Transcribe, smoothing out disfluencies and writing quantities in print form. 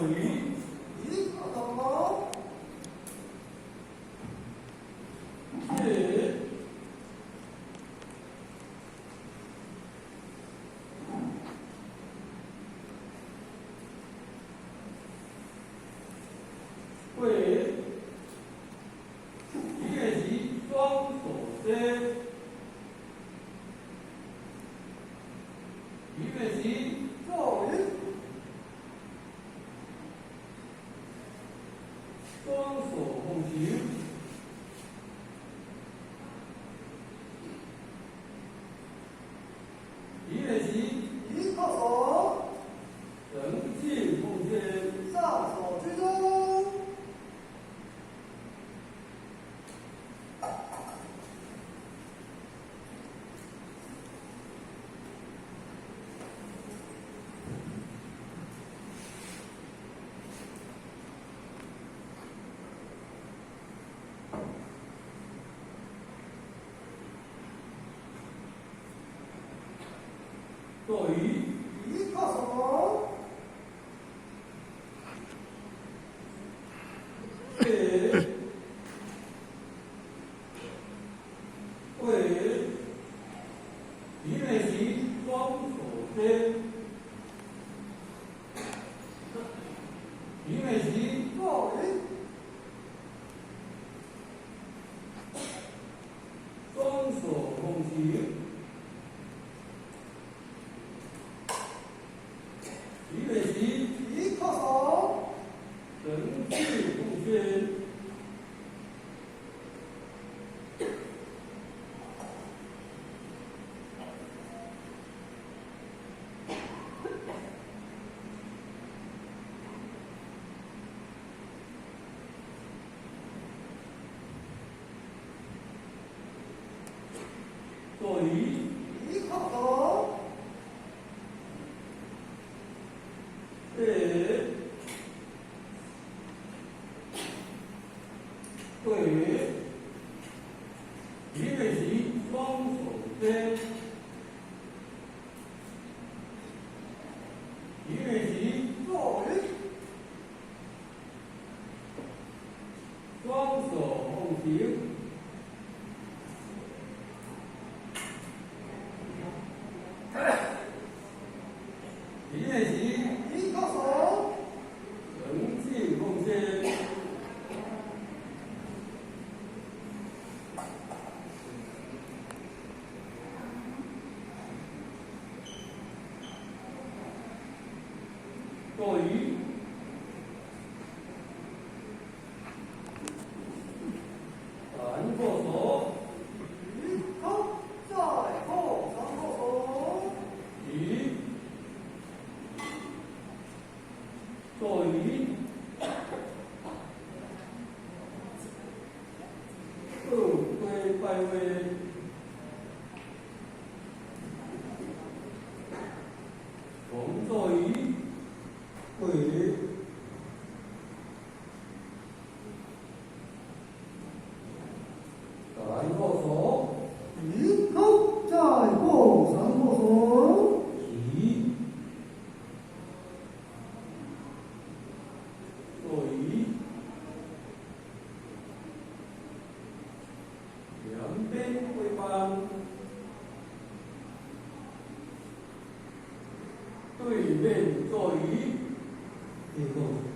于一个头，是为一个是双手伸，一个是做人双手奉行，一个是一个手，人际奉献，上手居中，作于一个手，是为一个是双手伸，一个是做人双手奉行，一个是一个手，人际奉献，作于一个头，是为一个是双手伸，一个是做人双手奉行，一个是一个手，人际奉献，作于反过手，一头在后，上后手，以作于二归拜位，同作于会反过手，一头在后，上后手，以作于两边归帮，对面作于一个。